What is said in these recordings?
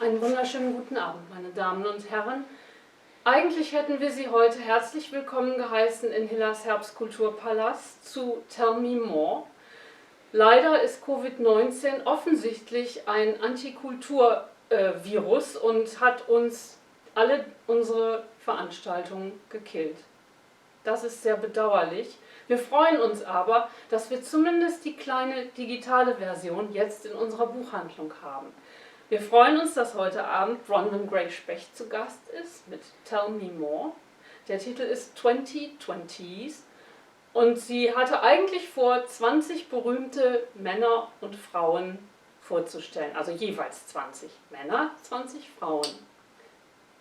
Einen wunderschönen guten Abend, meine Damen und Herren. Eigentlich hätten wir Sie heute herzlich willkommen geheißen in Hillers Herbstkulturpalast zu Tell Me More. Leider ist Covid-19 offensichtlich ein Antikulturvirus und hat uns alle unsere Veranstaltungen gekillt. Das ist sehr bedauerlich. Wir freuen uns aber, dass wir zumindest die kleine digitale Version jetzt in unserer Buchhandlung haben. Wir freuen uns, dass heute Abend Bronwen Gray-Specht zu Gast ist mit Tell Me More. Der Titel ist 2020s und sie hatte eigentlich vor, 20 berühmte Männer und Frauen vorzustellen. Also jeweils 20 Männer, 20 Frauen.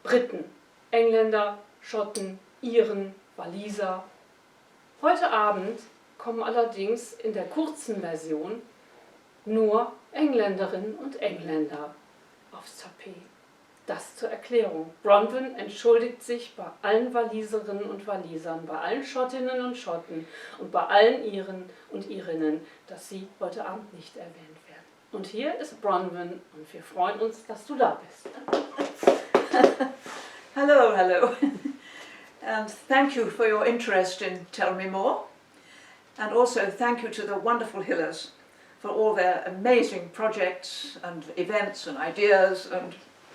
Briten, Engländer, Schotten, Iren, Waliser. Heute Abend kommen allerdings in der kurzen Version nur Engländerinnen und Engländer aufs Tapet. Das zur Erklärung. Bronwen entschuldigt sich bei allen Waliserinnen und Walisern, bei allen Schottinnen und Schotten und bei allen Iren und Irinnen, dass sie heute Abend nicht erwähnt werden. Und hier ist Bronwen und wir freuen uns, dass du da bist. Hello, hello. And thank you for your interest in Tell Me More. And also thank you to the wonderful Hillers for all their amazing projects and events and ideas, and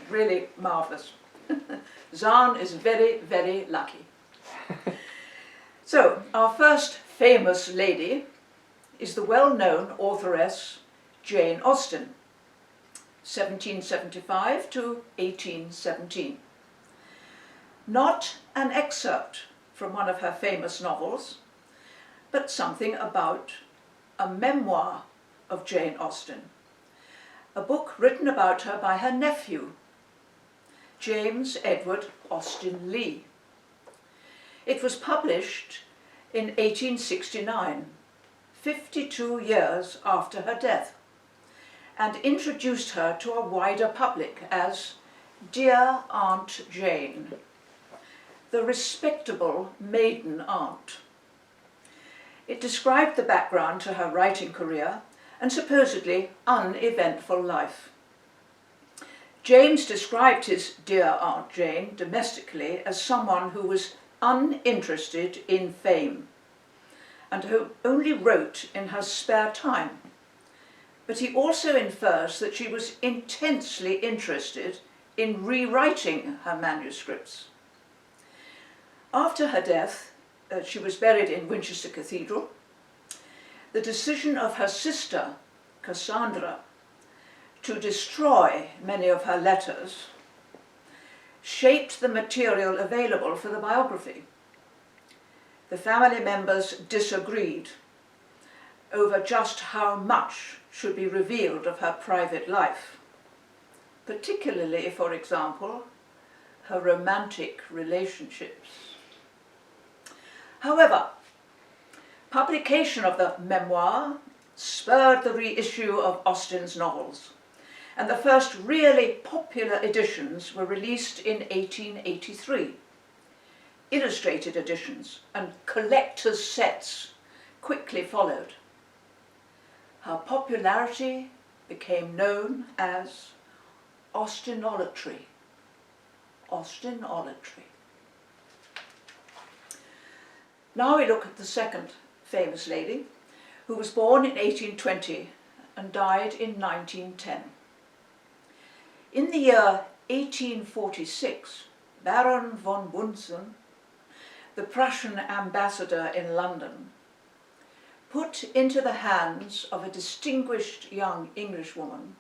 really marvellous. Zaan is very, very lucky. So, our first famous lady is the well-known authoress Jane Austen, 1775 to 1817. Not an excerpt from one of her famous novels, but something about a memoir of Jane Austen, a book written about her by her nephew, James Edward Austen Leigh. It was published in 1869, 52 years after her death, and introduced her to a wider public as Dear Aunt Jane, the respectable maiden aunt. It described the background to her writing career and supposedly uneventful life. James described his dear Aunt Jane domestically as someone who was uninterested in fame and who only wrote in her spare time. But he also infers that she was intensely interested in rewriting her manuscripts. After her death, she was buried in Winchester Cathedral. The decision of her sister, Cassandra, to destroy many of her letters shaped the material available for the biography. The family members disagreed over just how much should be revealed of her private life, particularly, for example, her romantic relationships. However, publication of the memoir spurred the reissue of Austen's novels, and the first really popular editions were released in 1883. Illustrated editions and collector's sets quickly followed. Her popularity became known as Austenolatry. Austenolatry. Now we look at the second famous lady, who was born in 1820 and died in 1910. In the year 1846, Baron von Bunsen, the Prussian ambassador in London, put into the hands of a distinguished young Englishwoman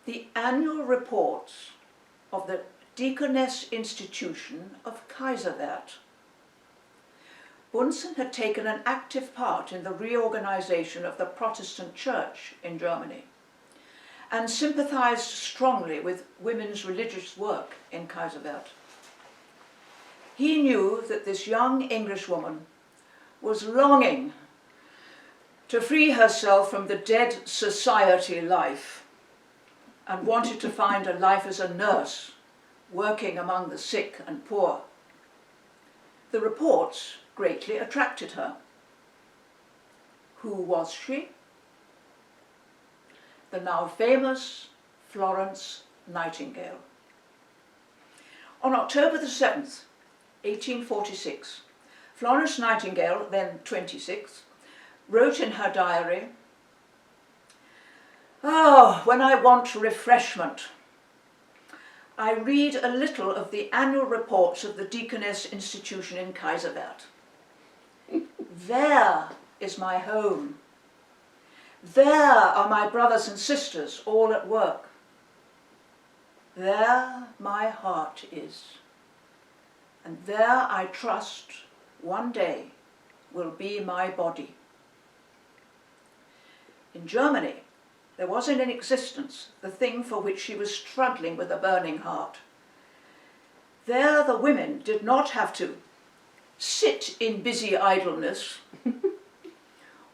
the annual reports of the Deaconess Institution of Kaiserwerth. Bunsen had taken an active part in the reorganization of the Protestant Church in Germany and sympathized strongly with women's religious work in Kaiserwerth. He knew that this young Englishwoman was longing to free herself from the dead society life and wanted to find a life as a nurse, working among the sick and poor. The reports greatly attracted her. Who was she? The now famous Florence Nightingale. On October the 7th, 1846, Florence Nightingale, then 26, wrote in her diary, "Oh, when I want refreshment, I read a little of the annual reports of the Deaconess Institution in Kaiserwerth. There is my home. There are my brothers and sisters all at work. There my heart is, and there I trust one day will be my body." In Germany, there was in existence the thing for which she was struggling with a burning heart. There the women did not have to sit in busy idleness,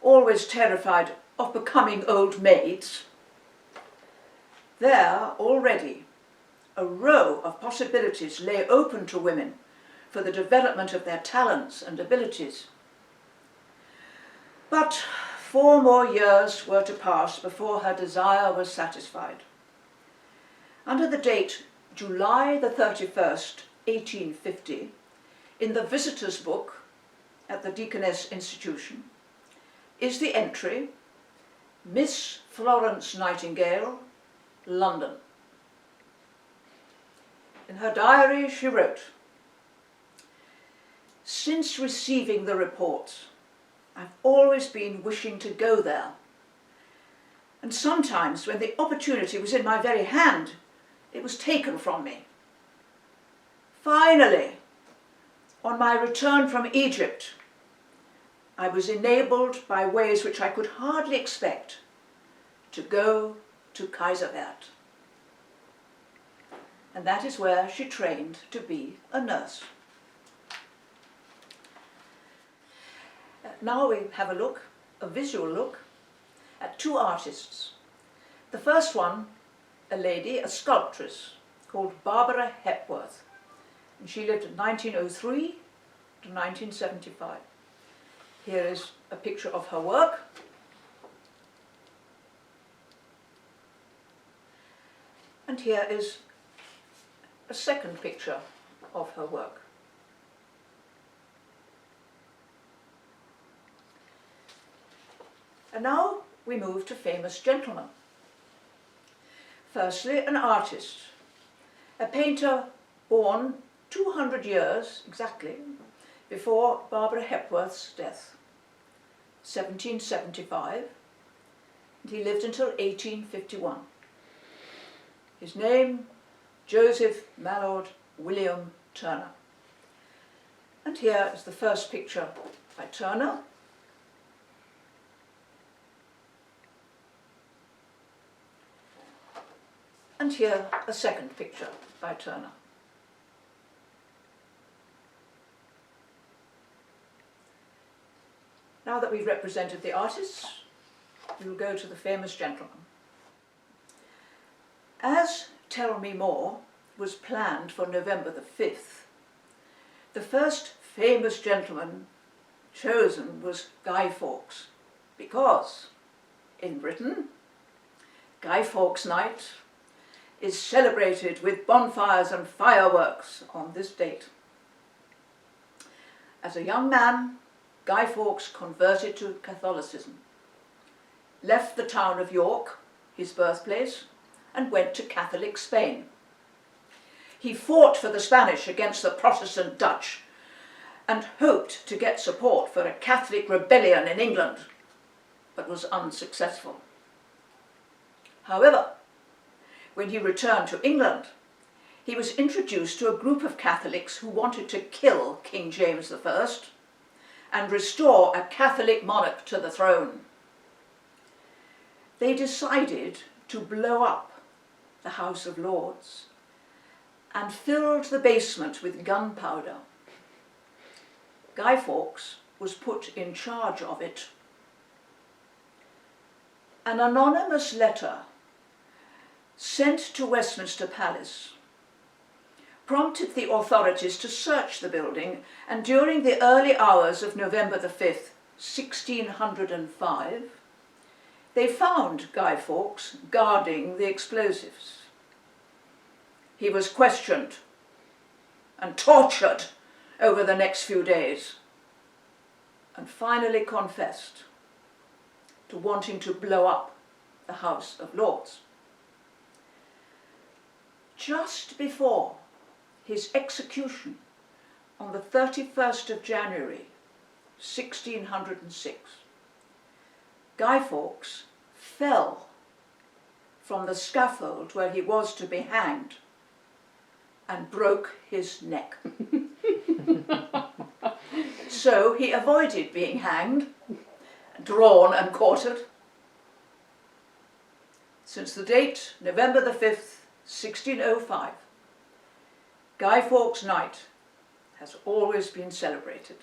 always terrified of becoming old maids. There already a row of possibilities lay open to women for the development of their talents and abilities. But 4 more years were to pass before her desire was satisfied. Under the date July the 31st, 1850, in the visitor's book at the Deaconess Institution, is the entry, "Miss Florence Nightingale, London." In her diary she wrote, "Since receiving the reports, I've always been wishing to go there, and sometimes when the opportunity was in my very hand, it was taken from me. Finally, on my return from Egypt, I was enabled by ways which I could hardly expect to go to Kaiserwerth." And that is where she trained to be a nurse. Now we have a visual look, at 2 artists. The first one, a lady, a sculptress, called Barbara Hepworth. And she lived in 1903 to 1975. Here is a picture of her work. And here is a second picture of her work. And now we move to famous gentlemen. Firstly, an artist, a painter born 200 years exactly before Barbara Hepworth's death, 1775, and he lived until 1851. His name, Joseph Mallord William Turner. And here is the first picture by Turner. And here a second picture by Turner. Now that we've represented the artists, we will go to the famous gentleman. As Tell Me More was planned for November the 5th, the first famous gentleman chosen was Guy Fawkes, because in Britain, Guy Fawkes Night is celebrated with bonfires and fireworks on this date. As a young man, Guy Fawkes converted to Catholicism, left the town of York, his birthplace, and went to Catholic Spain. He fought for the Spanish against the Protestant Dutch and hoped to get support for a Catholic rebellion in England, but was unsuccessful. However, when he returned to England, he was introduced to a group of Catholics who wanted to kill King James I and restore a Catholic monarch to the throne. They decided to blow up the House of Lords and filled the basement with gunpowder. Guy Fawkes was put in charge of it. An anonymous letter sent to Westminster Palace prompted the authorities to search the building, and during the early hours of November the 5th, 1605, they found Guy Fawkes guarding the explosives. he was questioned and tortured over the next few days, and finally confessed to wanting to blow up the House of Lords. Just before his execution on the 31st of January 1606, Guy Fawkes fell from the scaffold where he was to be hanged and broke his neck. So he avoided being hanged, drawn and quartered. Since the date, November the 5th, 1605, Guy Fawkes' Night has always been celebrated.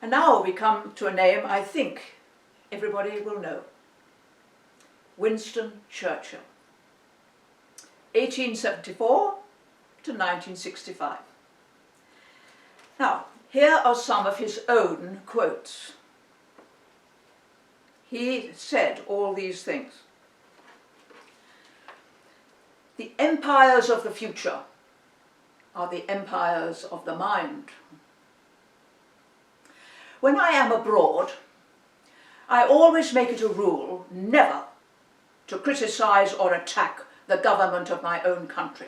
And now we come to a name I think everybody will know. Winston Churchill, 1874 to 1965. Now, here are some of his own quotes. He said all these things. The empires of the future are the empires of the mind. When I am abroad, I always make it a rule never to criticize or attack the government of my own country.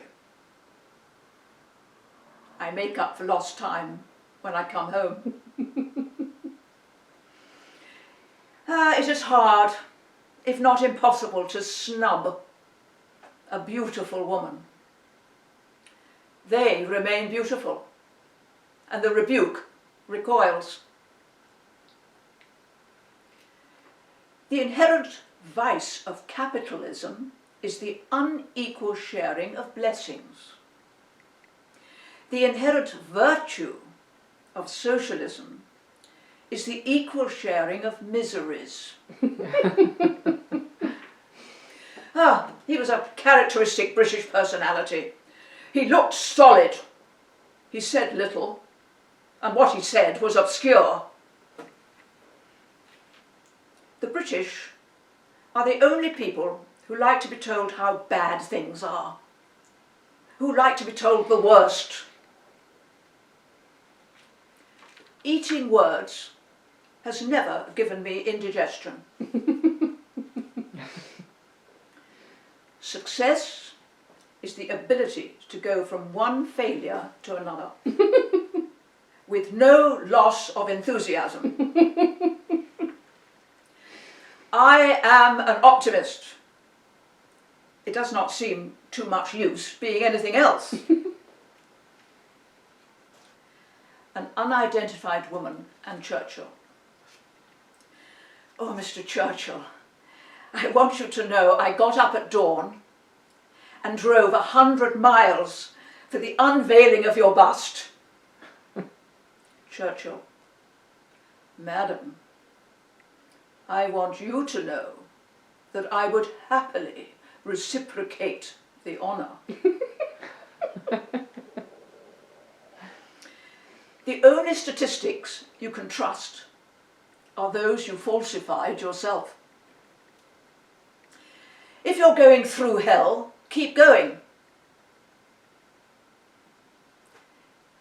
I make up for lost time when I come home. It is hard, if not impossible, to snub a beautiful woman. They remain beautiful, and the rebuke recoils. The inherent vice of capitalism is the unequal sharing of blessings. The inherent virtue of socialism is the equal sharing of miseries. He was a characteristic British personality. He looked stolid. He said little, and what he said was obscure. The British are the only people who like to be told how bad things are, who like to be told the worst. Eating words has never given me indigestion. Success is the ability to go from one failure to another with no loss of enthusiasm. I am an optimist. It does not seem too much use being anything else. An unidentified woman and Churchill. Oh, Mr. Churchill, I want you to know I got up at dawn and drove 100 miles for the unveiling of your bust. Churchill, Madam, I want you to know that I would happily reciprocate the honour. The only statistics you can trust are those you falsified yourself. If you're going through hell, keep going.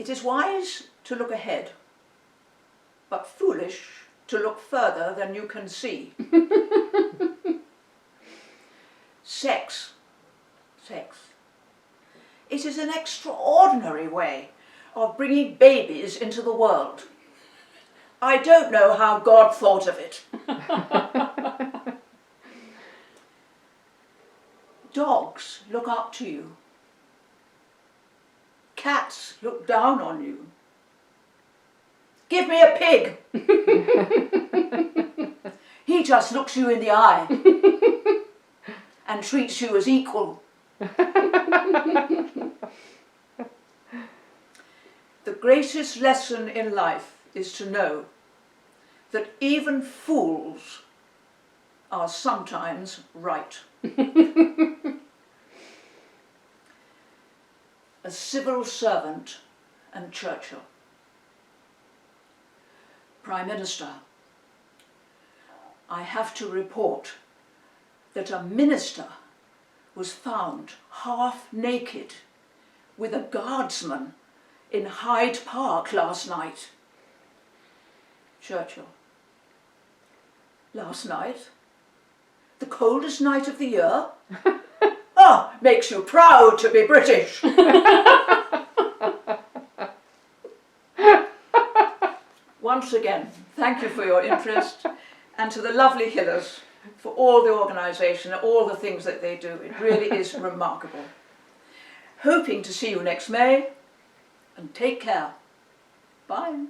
It is wise to look ahead, but foolish to look further than you can see. Sex. It is an extraordinary way of bringing babies into the world. I don't know how God thought of it. Dogs look up to you. Cats look down on you. Give me a pig. He just looks you in the eye and treats you as equal. The greatest lesson in life is to know that even fools are sometimes right. A civil servant and Churchill. Prime Minister, I have to report that a minister was found half naked with a guardsman in Hyde Park last night. Churchill. Last night? The coldest night of the year? Ah, makes you proud to be British. Once again, thank you for your interest, and to the lovely Hillers for all the organisation and all the things that they do. It really is remarkable. Hoping to see you next May, and take care. Bye.